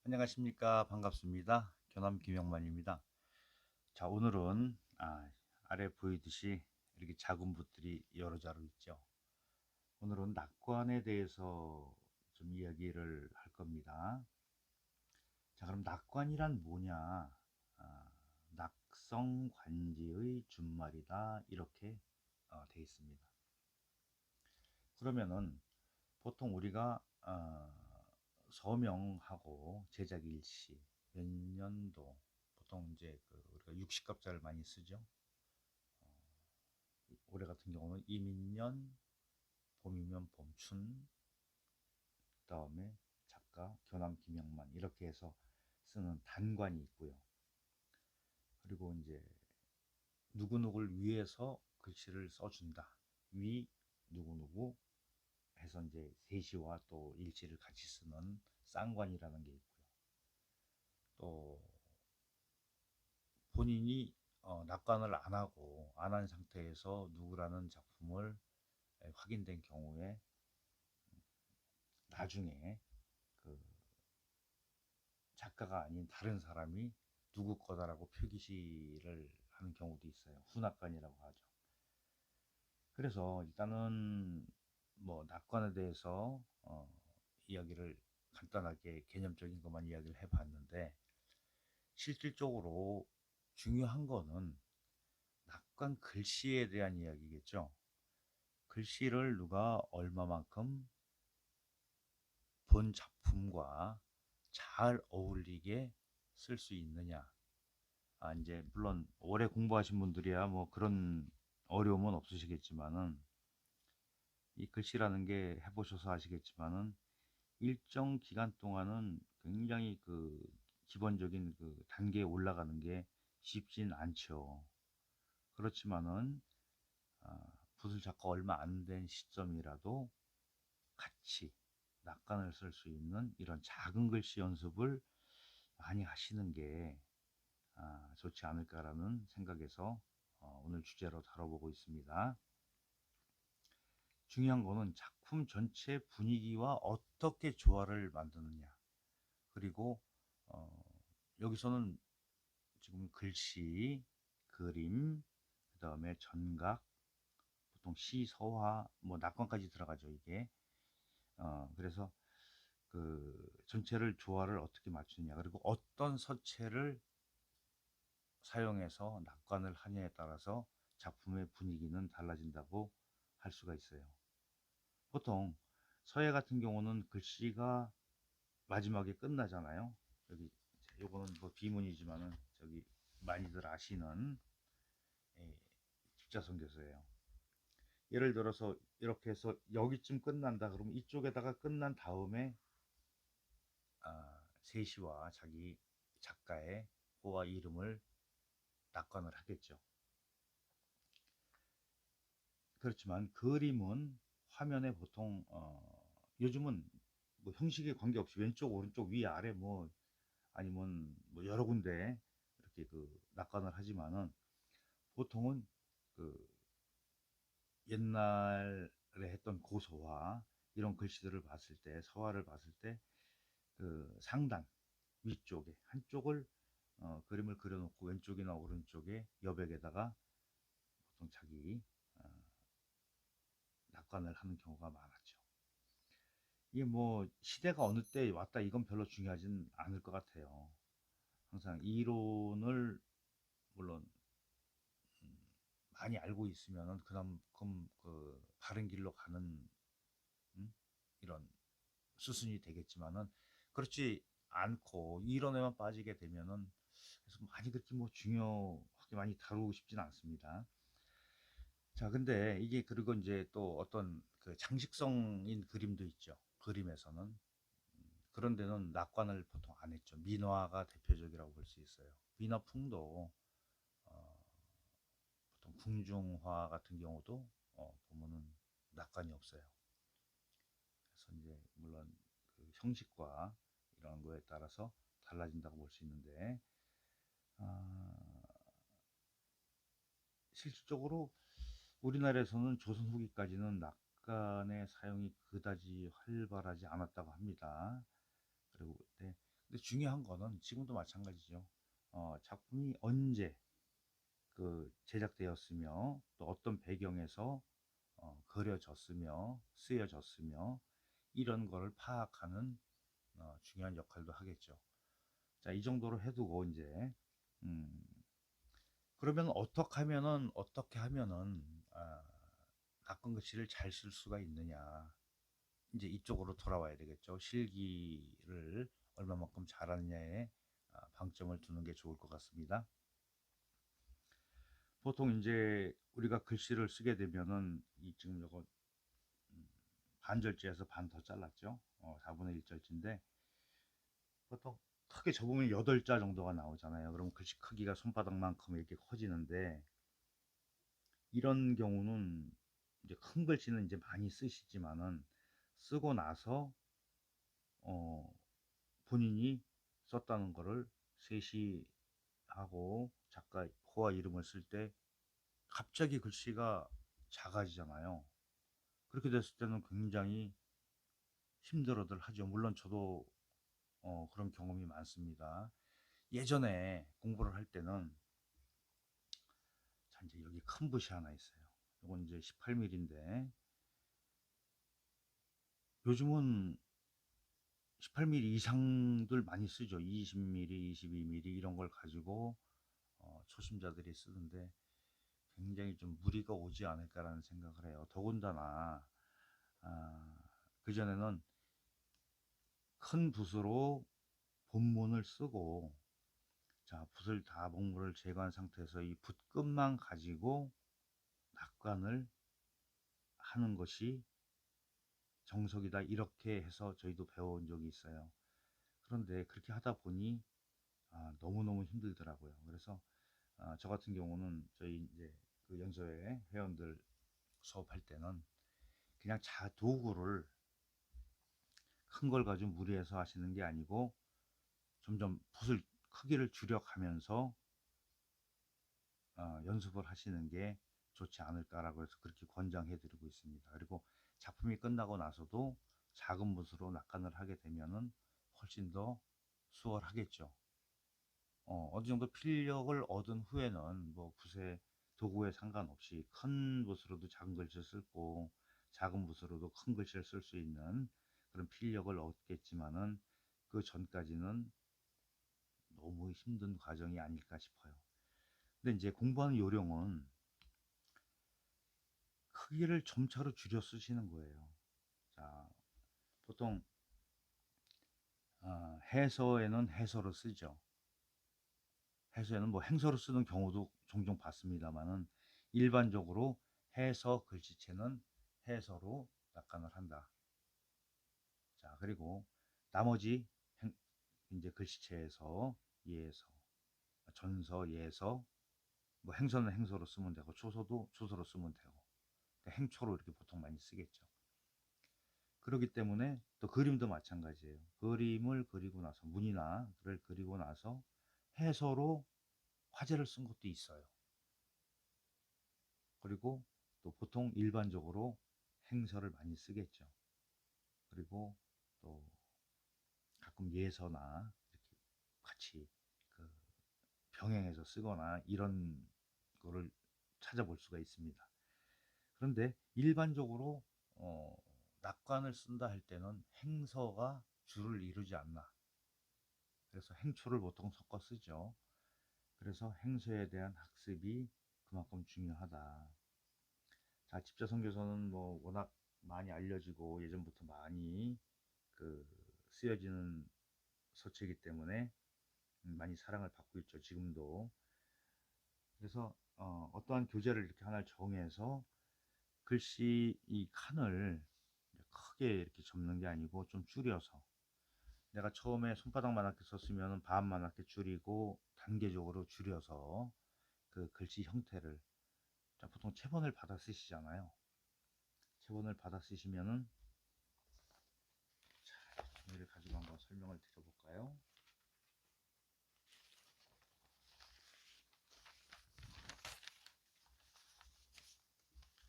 안녕하십니까. 반갑습니다. 교남 김영만입니다. 자, 오늘은 아래 보이듯이 이렇게 작은 붓들이 여러 자루 있죠. 오늘은 낙관에 대해서 좀 이야기를 할 겁니다. 자, 그럼 낙관이란 뭐냐? 낙성관지의 준말이다. 이렇게 돼 있습니다. 그러면은 보통 우리가 서명하고 제작일시 몇 년도, 보통 이제 우리가 60갑자를 많이 쓰죠. 올해 같은 경우는 이민년, 봄이면 봄춘, 그다음에 작가 교남 김영만 이렇게 해서 쓰는 단관이 있고요. 그리고 이제 누구누구를 위해서 글씨를 써준다. 위 누구누구 해서 이제 세시와 또 일시를 같이 쓰는 쌍관이라는 게 있고요. 또 본인이 낙관을 안 하고 안 한 상태에서 누구라는 작품을 확인된 경우에 나중에 그 작가가 아닌 다른 사람이 누구 거다라고 표기시를 하는 경우도 있어요. 후낙관이라고 하죠. 그래서 일단은 뭐 낙관에 대해서 이야기를 간단하게 개념적인 것만 이야기를 해봤는데, 실질적으로 중요한 거는 낙관 글씨에 대한 이야기겠죠. 글씨를 누가 얼마만큼 본 작품과 잘 어울리게 쓸 수 있느냐. 이제 물론 오래 공부하신 분들이야 뭐 그런 어려움은 없으시겠지만은, 이 글씨라는 게 해보셔서 아시겠지만은 일정 기간 동안은 굉장히 그 기본적인 그 단계에 올라가는 게 쉽진 않죠. 그렇지만은 붓을 잡고 얼마 안 된 시점이라도 같이 낙관을 쓸 수 있는 이런 작은 글씨 연습을 많이 하시는 게 좋지 않을까라는 생각에서 오늘 주제로 다뤄보고 있습니다. 중요한 거는 작품 전체 분위기와 어떻게 조화를 만드느냐. 그리고 어, 여기서는 지금 글씨, 그림, 그 다음에 전각, 보통 시, 서화, 뭐 낙관까지 들어가죠 이게. 그래서 그 전체를 조화를 어떻게 맞추느냐, 그리고 어떤 서체를 사용해서 낙관을 하냐에 따라서 작품의 분위기는 달라진다고 할 수가 있어요. 보통 서예 같은 경우는 글씨가 마지막에 끝나잖아요. 여기 요거는 뭐 비문이지만은 저기 많이들 아시는 십자성교서예요. 예를 들어서 이렇게 해서 여기쯤 끝난다 그러면 이쪽에다가 끝난 다음에 세시와 자기 작가의 호와 이름을 낙관을 하겠죠. 그렇지만 그림은 화면에 보통 요즘은 뭐 형식에 관계없이 왼쪽 오른쪽 위 아래 뭐 아니면 뭐 여러 군데 이렇게 그 낙관을 하지만은, 보통은 그 옛날에 했던 고서화 이런 글씨들을 봤을 때, 서화를 봤을 때 그 상단 위쪽에 한쪽을 그림을 그려놓고 왼쪽이나 오른쪽에 여백에다가 보통 자기 어, 낙관을 하는 경우가 많았죠. 이게 뭐 시대가 어느 때 왔다 이건 별로 중요하진 않을 것 같아요. 항상 이론을 물론 많이 알고 있으면은 그만큼 그 바른 길로 가는 이런 수순이 되겠지만은, 그렇지 않고 이론에만 빠지게 되면은 그래서 많이 그렇게 뭐 중요하게 많이 다루고 싶지는 않습니다. 자, 근데 이게 그리고 이제 또 어떤 그 장식성인 그림도 있죠. 그림에서는 그런 데는 낙관을 보통 안 했죠. 민화가 대표적이라고 볼 수 있어요. 민화풍도 어, 보통 궁중화 같은 경우도 보면은 낙관이 없어요. 그래서 이제 물론 그 형식과 이런 거에 따라서 달라진다고 볼 수 있는데, 아, 실질적으로 우리나라에서는 조선 후기까지는 낙관의 사용이 그다지 활발하지 않았다고 합니다. 그리고 근데 근데 중요한 거는 지금도 마찬가지죠. 작품이 언제 제작되었으며 또 어떤 배경에서 그려졌으며 쓰여졌으며 이런 거를 파악하는 중요한 역할도 하겠죠. 자, 이 정도로 해두고 이제 음, 그러면 어떻게 하면은 낚은 글씨를 잘 쓸 수가 있느냐? 이제 이쪽으로 돌아와야 되겠죠. 실기를 얼마만큼 잘하느냐에 방점을 두는 게 좋을 것 같습니다. 보통 이제 우리가 글씨를 쓰게 되면은 지금 이거 반절지에서 반 더 잘랐죠. 4분의 1절지인데 보통 크게 접으면 8자 정도가 나오잖아요. 그럼 글씨 크기가 손바닥만큼 이렇게 커지는데 이런 경우는 이제 큰 글씨는 이제 많이 쓰시지만은 쓰고 나서 본인이 썼다는 거를 세시하고 작가 호와 이름을 쓸 때 갑자기 글씨가 작아지잖아요. 그렇게 됐을 때는 굉장히 힘들어들 하죠. 물론 저도 그런 경험이 많습니다. 예전에 공부를 할 때는 자 이제 여기 큰 붓이 하나 있어요. 이건 이제 18mm인데 요즘은 18mm 이상들 많이 쓰죠. 20mm, 22mm 이런 걸 가지고 초심자들이 쓰는데 굉장히 좀 무리가 오지 않을까라는 생각을 해요. 더군다나 그전에는 큰 붓으로 본문을 쓰고 자 붓을 다 먹물을 제거한 상태에서 이 붓끝만 가지고 낙관을 하는 것이 정석이다 이렇게 해서 저희도 배워온 적이 있어요. 그런데 그렇게 하다 보니 너무너무 힘들더라고요. 그래서 저 같은 경우는 저희 이제 그 연소회 회원들 수업할 때는 그냥 도구를 큰 걸 가지고 무리해서 하시는 게 아니고 점점 붓을 크기를 줄여가면서 연습을 하시는 게 좋지 않을까라고 해서 그렇게 권장해 드리고 있습니다. 그리고 작품이 끝나고 나서도 작은 붓으로 낙관을 하게 되면은 훨씬 더 수월하겠죠. 어느 정도 필력을 얻은 후에는 뭐 붓의 도구에 상관없이 큰 붓으로도 작은 글씨를 쓸고 작은 붓으로도 큰 글씨를 쓸 수 있는 그런 필력을 얻겠지만은 그 전까지는 너무 힘든 과정이 아닐까 싶어요. 근데 이제 공부하는 요령은 크기를 점차로 줄여 쓰시는 거예요. 자, 보통 해서에는 해서로 쓰죠. 해서에는 뭐 행서로 쓰는 경우도 종종 봤습니다만은 일반적으로 해서 글씨체는 해서로 낙관을 한다. 자, 그리고 나머지 이제 글씨체에서 예서, 전서, 예서, 뭐 행서는 행서로 쓰면 되고 초서도 초서로 쓰면 되고 그러니까 행초로 이렇게 보통 많이 쓰겠죠. 그렇기 때문에 또 그림도 마찬가지예요. 그림을 그리고 나서 문이나 글을 그리고 나서 해서로 화제를 쓴 것도 있어요. 그리고 또 보통 일반적으로 행서를 많이 쓰겠죠. 그리고 또 가끔 예서나 이렇게 같이 그 병행해서 쓰거나 이런 거를 찾아볼 수가 있습니다. 그런데 일반적으로 낙관을 쓴다 할 때는 행서가 주를 이루지 않나. 그래서 행초를 보통 섞어 쓰죠. 그래서 행서에 대한 학습이 그만큼 중요하다. 자, 집자성교서는 뭐 워낙 많이 알려지고 예전부터 많이 쓰여지는 서체이기 때문에 많이 사랑을 받고 있죠. 지금도. 그래서 어떠한 교재를 이렇게 하나를 정해서 글씨 이 칸을 크게 이렇게 접는 게 아니고 좀 줄여서 내가 처음에 손바닥만하게 썼으면 반만하게 줄이고 단계적으로 줄여서 그 글씨 형태를 자, 보통 체본을 받아 쓰시잖아요. 체본을 받아 쓰시면은 자, 종이를 가지고 한번 설명을 드려볼까요?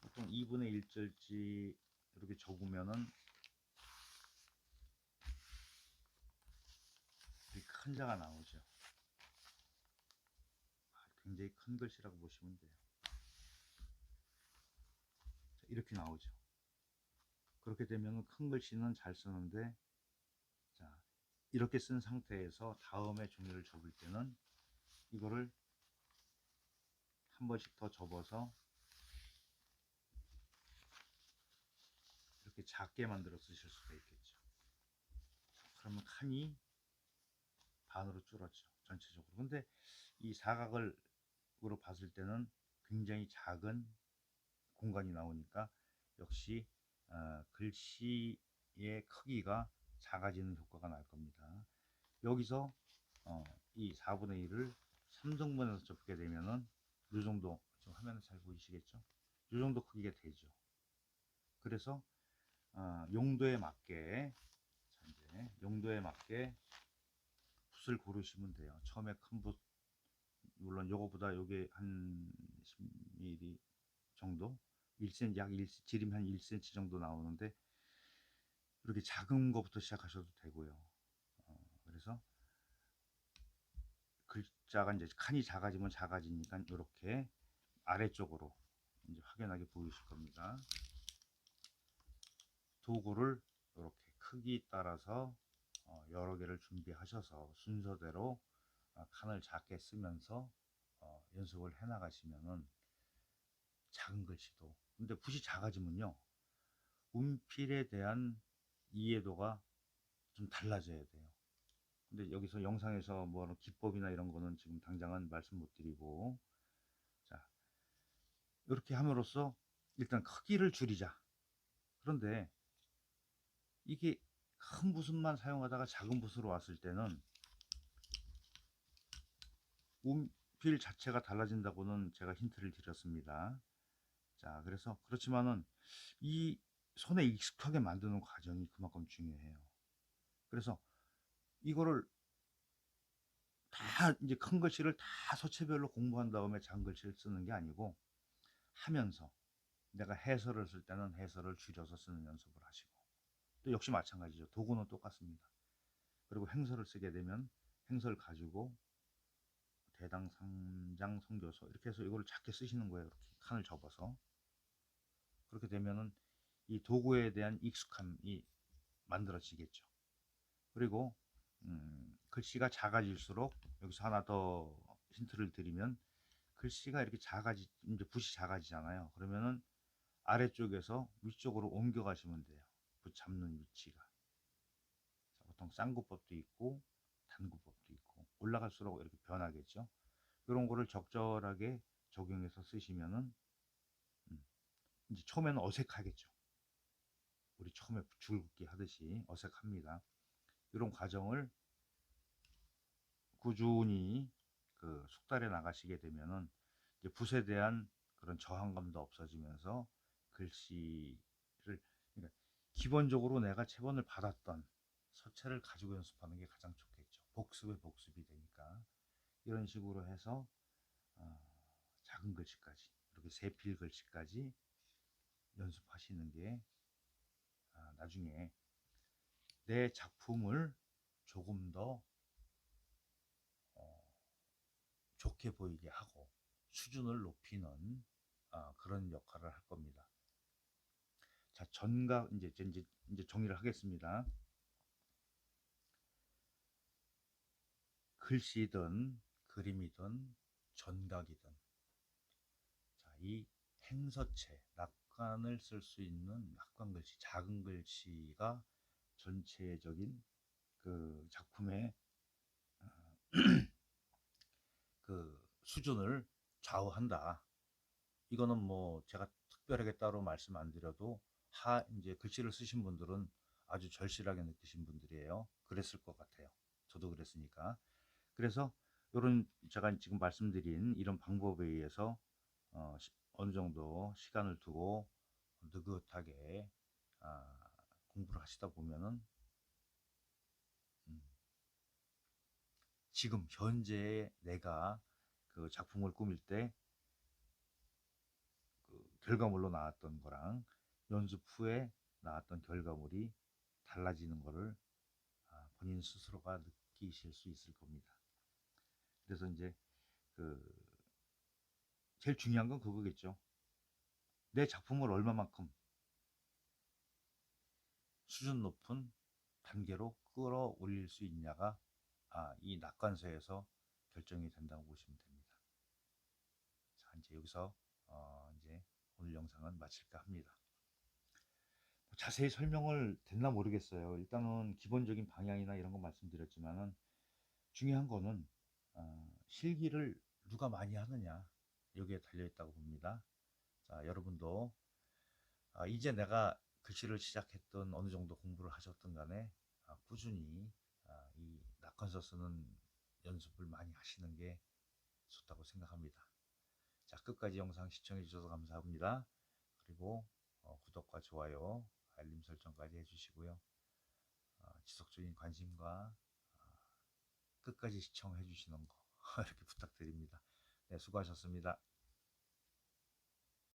보통 2분의 1절지 이렇게 적으면은 큰 자가 나오죠. 굉장히 큰 글씨라고 보시면 돼요. 자, 이렇게 나오죠. 그렇게 되면 큰 글씨는 잘 쓰는데, 자, 이렇게 쓴 상태에서 다음에 종이를 접을 때는 이거를 한 번씩 더 접어서 이렇게 작게 만들어 쓰실 수가 있겠죠. 그러면 칸이 반으로 줄었죠, 전체적으로. 근데 이 사각으로 봤을 때는 굉장히 작은 공간이 나오니까 역시 글씨의 크기가 작아지는 효과가 날 겁니다. 여기서 이 4분의 1을 3등분해서 접게 되면은 이 정도, 지금 화면에 잘 보이시겠죠? 이 정도 크기가 되죠. 그래서 용도에 맞게, 자, 이제 용도에 맞게 붓을 고르시면 돼요. 처음에 큰 붓, 물론 요거보다 요게 한 10mm 정도, 1cm, 약 1, 지름 한 1cm 정도 나오는데 이렇게 작은 거부터 시작하셔도 되고요. 그래서 글자가 이제 칸이 작아지면 작아지니까 이렇게 아래쪽으로 이제 확연하게 보이실 겁니다. 도구를 이렇게 크기 따라서 여러 개를 준비하셔서 순서대로 칸을 작게 쓰면서 연습을 해 나가시면은 작은 글씨도, 근데 붓이 작아지면요 운필에 대한 이해도가 좀 달라져야 돼요. 근데 여기서 영상에서 뭐 기법이나 이런 거는 지금 당장은 말씀 못 드리고, 자, 이렇게 함으로써 일단 크기를 줄이자. 그런데 이게 큰 붓만 사용하다가 작은 붓으로 왔을 때는 운필 자체가 달라진다고는 제가 힌트를 드렸습니다. 자, 그래서 그렇지만은 이 손에 익숙하게 만드는 과정이 그만큼 중요해요. 그래서 이거를 다 이제 큰 글씨를 다 서체별로 공부한 다음에 작은 글씨를 쓰는 게 아니고, 하면서 내가 해설을 쓸 때는 해설을 줄여서 쓰는 연습을 하시고, 또 역시 마찬가지죠. 도구는 똑같습니다. 그리고 행설을 쓰게 되면 행설 가지고 대당, 상장, 성교서 이렇게 해서 이거를 작게 쓰시는 거예요. 이렇게 칸을 접어서. 그렇게 되면은 이 도구에 대한 익숙함이 만들어지겠죠. 그리고 글씨가 작아질수록, 여기서 하나 더 힌트를 드리면, 글씨가 이렇게 이제 붓이 작아지잖아요. 그러면은 아래쪽에서 위쪽으로 옮겨 가시면 돼요. 붓 잡는 위치가. 자, 보통 쌍구법도 있고 단구법도 있고 올라갈수록 이렇게 변하겠죠. 이런 거를 적절하게 적용해서 쓰시면은 이제 처음에는 어색하겠죠. 우리 처음에 줄긋기 하듯이 어색합니다. 이런 과정을 꾸준히 숙달해 나가시게 되면은 이제 붓에 대한 그런 저항감도 없어지면서 글씨를, 그러니까 기본적으로 내가 체본을 받았던 서체를 가지고 연습하는 게 가장 좋겠죠. 복습의 복습이 되니까 이런 식으로 해서 어, 작은 글씨까지, 이렇게 세필 글씨까지 연습하시는 게 나중에 내 작품을 조금 더 어, 좋게 보이게 하고 수준을 높이는 그런 역할을 할 겁니다. 자, 전각 이제 정리를 하겠습니다. 글씨든 그림이든 전각이든, 자, 이 행서체, 낙관을 쓸 수 있는 낙관 글씨, 작은 글씨가 전체적인 그 작품의 그 수준을 좌우한다. 이거는 뭐 제가 특별하게 따로 말씀 안 드려도 이제 글씨를 쓰신 분들은 아주 절실하게 느끼신 분들이에요. 그랬을 것 같아요. 저도 그랬으니까. 그래서 이런 제가 지금 말씀드린 이런 방법에 의해서 어느 정도 시간을 두고 느긋하게 공부를 하시다 보면은 음, 지금 현재 내가 그 작품을 꾸밀 때 그 결과물로 나왔던 거랑 연습 후에 나왔던 결과물이 달라지는 거를 본인 스스로가 느끼실 수 있을 겁니다. 그래서 이제 그 제일 중요한 건 그거겠죠. 내 작품을 얼마만큼 수준 높은 단계로 끌어올릴 수 있냐가 이 낙관서에서 결정이 된다고 보시면 됩니다. 자, 이제 여기서 이제 오늘 영상은 마칠까 합니다. 자세히 설명을 됐나 모르겠어요. 일단은 기본적인 방향이나 이런 거 말씀드렸지만은 중요한 거는 실기를 누가 많이 하느냐 여기에 달려 있다고 봅니다. 자, 여러분도 이제 내가 글씨를 시작했던 어느 정도 공부를 하셨던 간에 꾸준히 이 낙관서 쓰는 연습을 많이 하시는 게 좋다고 생각합니다. 자, 끝까지 영상 시청해 주셔서 감사합니다. 그리고 구독과 좋아요, 알림 설정까지 해주시고요. 지속적인 관심과 끝까지 시청해 주시는 거 이렇게 부탁드립니다. 네, 수고하셨습니다.